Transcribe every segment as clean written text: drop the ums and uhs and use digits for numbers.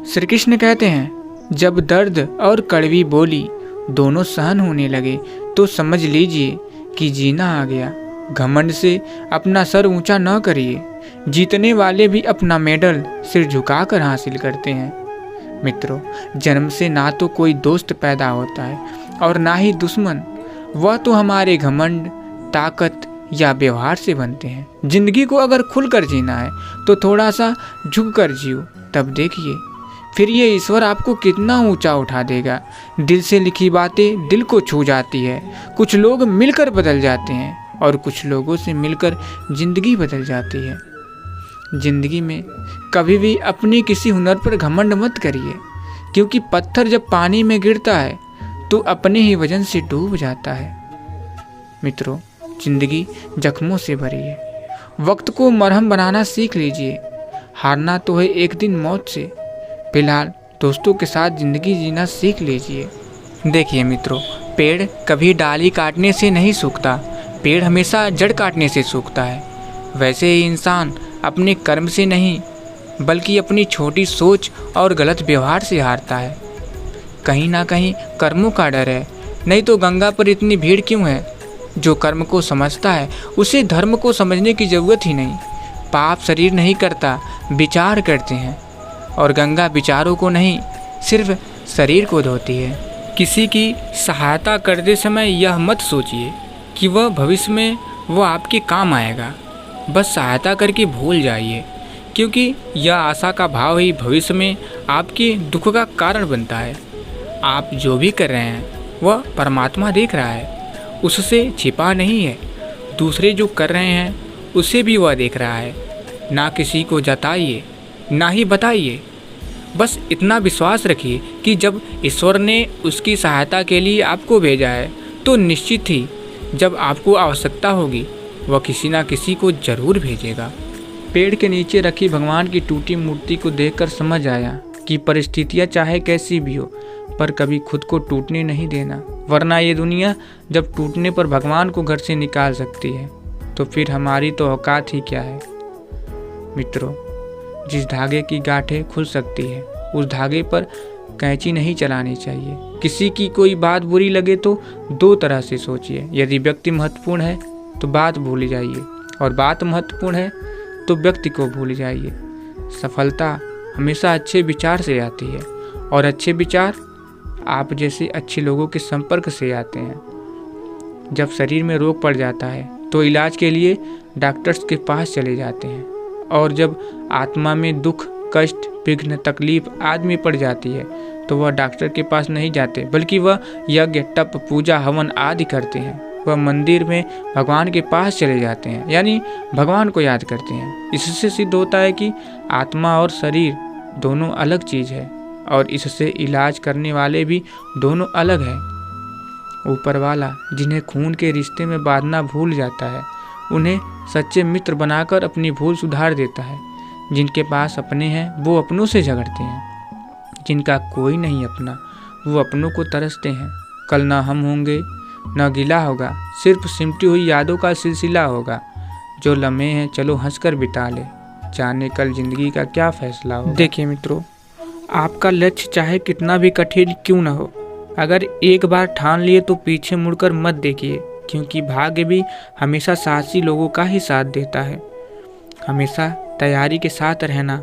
श्री कृष्ण कहते हैं, जब दर्द और कड़वी बोली दोनों सहन होने लगे तो समझ लीजिए कि जीना आ गया। घमंड से अपना सर ऊंचा न करिए। जीतने वाले भी अपना मेडल सिर झुकाकर हासिल करते हैं। मित्रों, जन्म से ना तो कोई दोस्त पैदा होता है और ना ही दुश्मन। वह तो हमारे घमंड, ताकत या व्यवहार से बनते हैं। जिंदगी को अगर खुलकर जीना है तो थोड़ा सा झुककर जियो, तब देखिए फिर ये ईश्वर आपको कितना ऊंचा उठा देगा। दिल से लिखी बातें दिल को छू जाती है। कुछ लोग मिलकर बदल जाते हैं और कुछ लोगों से मिलकर जिंदगी बदल जाती है। जिंदगी में कभी भी अपने किसी हुनर पर घमंड मत करिए, क्योंकि पत्थर जब पानी में गिरता है तो अपने ही वजन से डूब जाता है। मित्रों, जिंदगी जख्मों से भरी है। वक्त को मरहम बनाना सीख लीजिए। हारना तो है एक दिन मौत से। फिलहाल दोस्तों के साथ जिंदगी जीना सीख लीजिए। देखिए मित्रों, पेड़ कभी डाली काटने से नहीं सूखता, पेड़ हमेशा जड़ काटने से सूखता है। वैसे ही इंसान अपने कर्म से नहीं बल्कि अपनी छोटी सोच और गलत व्यवहार से हारता है। कहीं ना कहीं कर्मों का डर है, नहीं तो गंगा पर इतनी भीड़ क्यों है। जो कर्म को समझता है उसे धर्म को समझने की जरूरत ही नहीं। पाप शरीर नहीं करता, विचार करते हैं, और गंगा विचारों को नहीं सिर्फ शरीर को धोती है। किसी की सहायता करते समय यह मत सोचिए कि वह भविष्य में वो आपके काम आएगा। बस सहायता करके भूल जाइए, क्योंकि यह आशा का भाव ही भविष्य में आपके दुख का कारण बनता है। आप जो भी कर रहे हैं वह परमात्मा देख रहा है, उससे छिपा नहीं है। दूसरे जो कर रहे हैं उसे भी वह देख रहा है। ना किसी को जताइए ना ही बताइए। बस इतना विश्वास रखिए कि जब ईश्वर ने उसकी सहायता के लिए आपको भेजा है तो निश्चित ही जब आपको आवश्यकता होगी वह किसी ना किसी को जरूर भेजेगा। पेड़ के नीचे रखी भगवान की टूटी मूर्ति को देखकर समझ आया कि परिस्थितियाँ चाहे कैसी भी हो, पर कभी खुद को टूटने नहीं देना, वरना ये दुनिया जब टूटने पर भगवान को घर से निकाल सकती है तो फिर हमारी तो औकात ही क्या है। मित्रों, जिस धागे की गांठें खुल सकती है उस धागे पर कैंची नहीं चलानी चाहिए। किसी की कोई बात बुरी लगे तो दो तरह से सोचिए। यदि व्यक्ति महत्वपूर्ण है तो बात भूल जाइए, और बात महत्वपूर्ण है तो व्यक्ति को भूल जाइए। सफलता हमेशा अच्छे विचार से आती है, और अच्छे विचार आप जैसे अच्छे लोगों के संपर्क से आते हैं। जब शरीर में रोग पड़ जाता है तो इलाज के लिए डॉक्टर्स के पास चले जाते हैं, और जब आत्मा में दुख, कष्ट, विघ्न, तकलीफ आदमी पड़ जाती है तो वह डॉक्टर के पास नहीं जाते, बल्कि वह यज्ञ, तप, पूजा, हवन आदि करते हैं। वह मंदिर में भगवान के पास चले जाते हैं, यानी भगवान को याद करते हैं। इससे सिद्ध होता है कि आत्मा और शरीर दोनों अलग चीज़ है, और इससे इलाज करने वाले भी दोनों अलग हैं। ऊपर वाला जिन्हें खून के रिश्ते में बांधना भूल जाता है उन्हें सच्चे मित्र बनाकर अपनी भूल सुधार देता है। जिनके पास अपने हैं वो अपनों से झगड़ते हैं, जिनका कोई नहीं अपना वो अपनों को तरसते हैं। कल ना हम होंगे न गिला होगा, सिर्फ सिमटी हुई यादों का सिलसिला होगा। जो लम्हे हैं चलो हंसकर बिता ले, जाने कल जिंदगी का क्या फैसला हो। देखिए मित्रों, आपका लक्ष्य चाहे कितना भी कठिन क्यों न हो, अगर एक बार ठान लिए तो पीछे मुड़कर मत देखिए, क्योंकि भाग्य भी हमेशा साहसी लोगों का ही साथ देता है। हमेशा तैयारी के साथ रहना।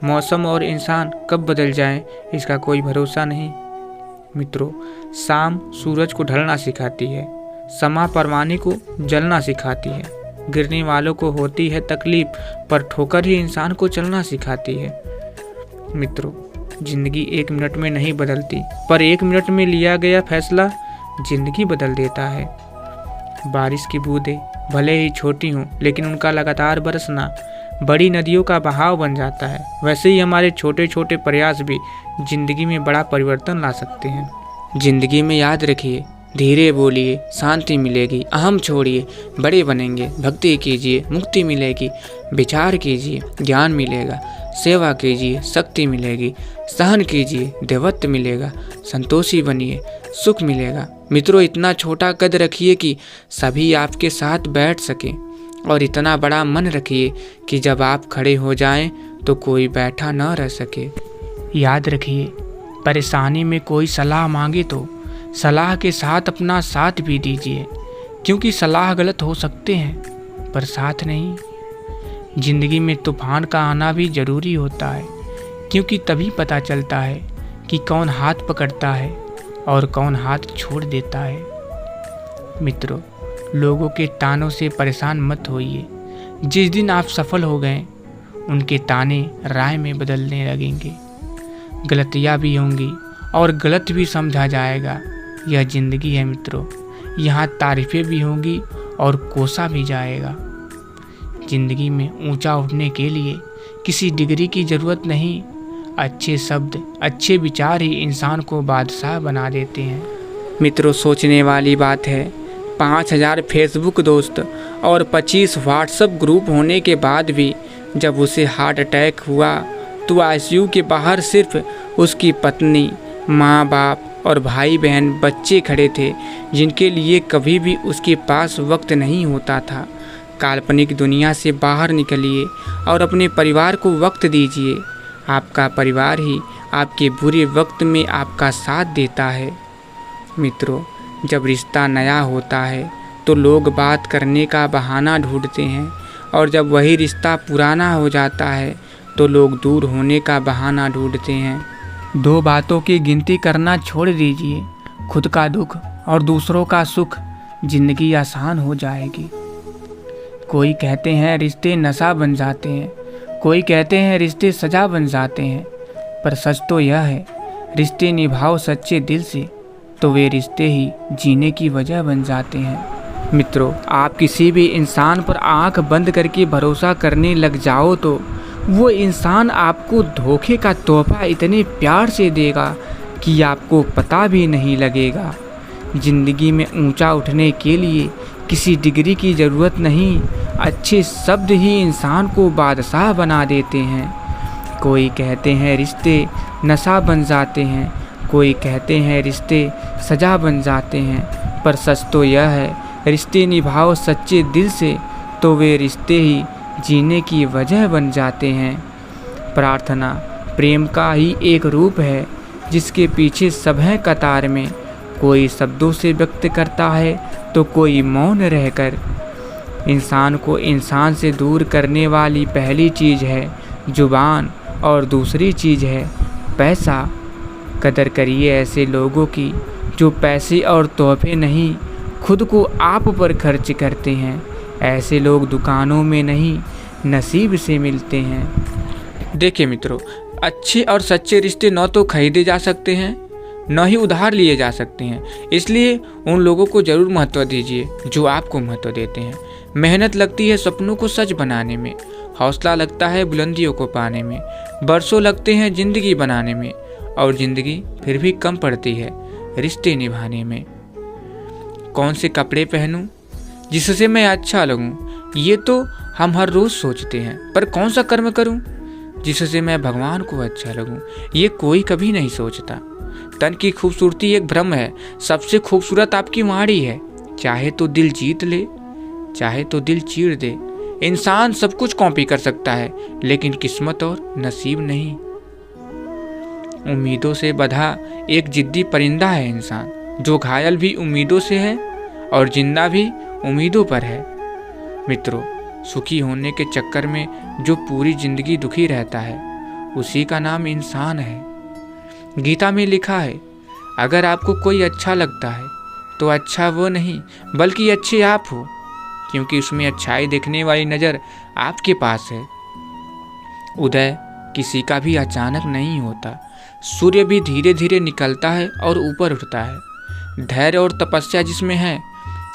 मौसम और इंसान कब बदल जाएं इसका कोई भरोसा नहीं। मित्रों, शाम सूरज को ढलना सिखाती है, समा परवाने को जलना सिखाती है। गिरने वालों को होती है तकलीफ, पर ठोकर ही इंसान को चलना सिखाती है। मित्रों, जिंदगी 1 मिनट में नहीं बदलती, पर 1 मिनट में लिया गया फैसला जिंदगी बदल देता है। बारिश की बूंदें भले ही छोटी हों, लेकिन उनका लगातार बरसना बड़ी नदियों का बहाव बन जाता है। वैसे ही हमारे छोटे छोटे प्रयास भी जिंदगी में बड़ा परिवर्तन ला सकते हैं। जिंदगी में याद रखिए, धीरे बोलिए, शांति मिलेगी। अहम छोड़िए, बड़े बनेंगे। भक्ति कीजिए, मुक्ति मिलेगी। विचार कीजिए, ज्ञान मिलेगा। सेवा कीजिए, शक्ति मिलेगी। सहन कीजिए, देवत्व मिलेगा। संतोषी बनिए, सुख मिलेगा। मित्रों, इतना छोटा कद रखिए कि सभी आपके साथ बैठ सकें, और इतना बड़ा मन रखिए कि जब आप खड़े हो जाएं तो कोई बैठा न रह सके। याद रखिए, परेशानी में कोई सलाह मांगे तो सलाह के साथ अपना साथ भी दीजिए, क्योंकि सलाह गलत हो सकते हैं पर साथ नहीं। जिंदगी में तूफान का आना भी ज़रूरी होता है, क्योंकि तभी पता चलता है कि कौन हाथ पकड़ता है और कौन हाथ छोड़ देता है। मित्रों, लोगों के तानों से परेशान मत होइए। जिस दिन आप सफल हो गए, उनके ताने राय में बदलने लगेंगे। गलतियाँ भी होंगी और गलत भी समझा जाएगा। यह ज़िंदगी है मित्रों, यहाँ तारीफ़ें भी होंगी और कोसा भी जाएगा। ज़िंदगी में ऊंचा उठने के लिए किसी डिग्री की ज़रूरत नहीं। अच्छे शब्द, अच्छे विचार ही इंसान को बादशाह बना देते हैं। मित्रों, सोचने वाली बात है, 5000 फेसबुक दोस्त और 25 व्हाट्सएप ग्रुप होने के बाद भी जब उसे हार्ट अटैक हुआ तो आईसीयू के बाहर सिर्फ उसकी पत्नी, माँ बाप और भाई बहन बच्चे खड़े थे, जिनके लिए कभी भी उसके पास वक्त नहीं होता था। काल्पनिक दुनिया से बाहर निकलिए और अपने परिवार को वक्त दीजिए। आपका परिवार ही आपके बुरे वक्त में आपका साथ देता है। मित्रों, जब रिश्ता नया होता है तो लोग बात करने का बहाना ढूंढते हैं, और जब वही रिश्ता पुराना हो जाता है तो लोग दूर होने का बहाना ढूंढते हैं। 2 बातों की गिनती करना छोड़ दीजिए, खुद का दुख और दूसरों का सुख। जिंदगी आसान हो जाएगी। कोई कहते हैं रिश्ते नशा बन जाते हैं, कोई कहते हैं रिश्ते सजा बन जाते हैं, पर सच तो यह है, रिश्ते निभाओ सच्चे दिल से तो वे रिश्ते ही जीने की वजह बन जाते हैं। मित्रों, आप किसी भी इंसान पर आंख बंद करके भरोसा करने लग जाओ तो वो इंसान आपको धोखे का तोहफा इतने प्यार से देगा कि आपको पता भी नहीं लगेगा। ज़िंदगी में ऊंचा उठने के लिए किसी डिग्री की ज़रूरत नहीं, अच्छे शब्द ही इंसान को बादशाह बना देते हैं। कोई कहते हैं रिश्ते नशा बन जाते हैं, कोई कहते हैं रिश्ते सजा बन जाते हैं, पर सच तो यह है, रिश्ते निभाओ सच्चे दिल से तो वे रिश्ते ही जीने की वजह बन जाते हैं। प्रार्थना प्रेम का ही एक रूप है, जिसके पीछे सब है कतार में। कोई शब्दों से व्यक्त करता है तो कोई मौन रहकर। इंसान को इंसान से दूर करने वाली पहली चीज़ है जुबान और दूसरी चीज़ है पैसा। कदर करिए ऐसे लोगों की जो पैसे और तोहफे नहीं, खुद को आप पर खर्च करते हैं। ऐसे लोग दुकानों में नहीं, नसीब से मिलते हैं। देखिए मित्रों, अच्छे और सच्चे रिश्ते न तो खरीदे जा सकते हैं, न ही उधार लिए जा सकते हैं। इसलिए उन लोगों को ज़रूर महत्व दीजिए जो आपको महत्व देते हैं। मेहनत लगती है सपनों को सच बनाने में, हौसला लगता है बुलंदियों को पाने में, बरसों लगते हैं ज़िंदगी बनाने में, और ज़िंदगी फिर भी कम पड़ती है रिश्ते निभाने में। कौन से कपड़े पहनूं जिससे मैं अच्छा लगूं, ये तो हम हर रोज़ सोचते हैं, पर कौन सा कर्म करूं जिससे मैं भगवान को अच्छा लगूं, ये कोई कभी नहीं सोचता। तन की खूबसूरती एक भ्रम है, सबसे खूबसूरत आपकी वाणी है। चाहे तो दिल जीत ले, चाहे तो दिल चीर दे। इंसान सब कुछ कॉपी कर सकता है, लेकिन किस्मत और नसीब नहीं। उम्मीदों से बंधा एक जिद्दी परिंदा है इंसान, जो घायल भी उम्मीदों से है और जिंदा भी उम्मीदों पर है। मित्रों, सुखी होने के चक्कर में जो पूरी जिंदगी दुखी रहता है, उसी का नाम इंसान है। गीता में लिखा है, अगर आपको कोई अच्छा लगता है तो अच्छा वो नहीं बल्कि अच्छे आप हो, क्योंकि उसमें अच्छाई देखने वाली नज़र आपके पास है। उदय किसी का भी अचानक नहीं होता, सूर्य भी धीरे धीरे निकलता है और ऊपर उठता है। धैर्य और तपस्या जिसमें है,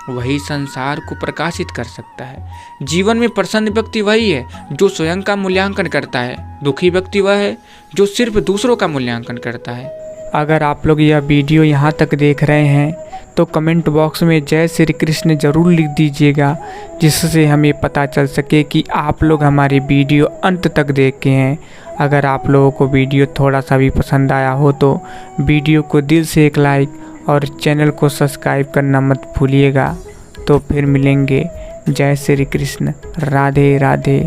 वही संसार को प्रकाशित कर सकता है। जीवन में प्रसन्न व्यक्ति वही है जो स्वयं का मूल्यांकन करता है, दुखी व्यक्ति वह है जो सिर्फ दूसरों का मूल्यांकन करता है। अगर आप लोग यह वीडियो यहाँ तक देख रहे हैं तो कमेंट बॉक्स में जय श्री कृष्ण ज़रूर लिख दीजिएगा, जिससे हमें पता चल सके कि आप लोग हमारी वीडियो अंत तक देखे हैं। अगर आप लोगों को वीडियो थोड़ा सा भी पसंद आया हो तो वीडियो को दिल से एक लाइक और चैनल को सब्सक्राइब करना मत भूलिएगा। तो फिर मिलेंगे। जय श्री कृष्ण, राधे राधे।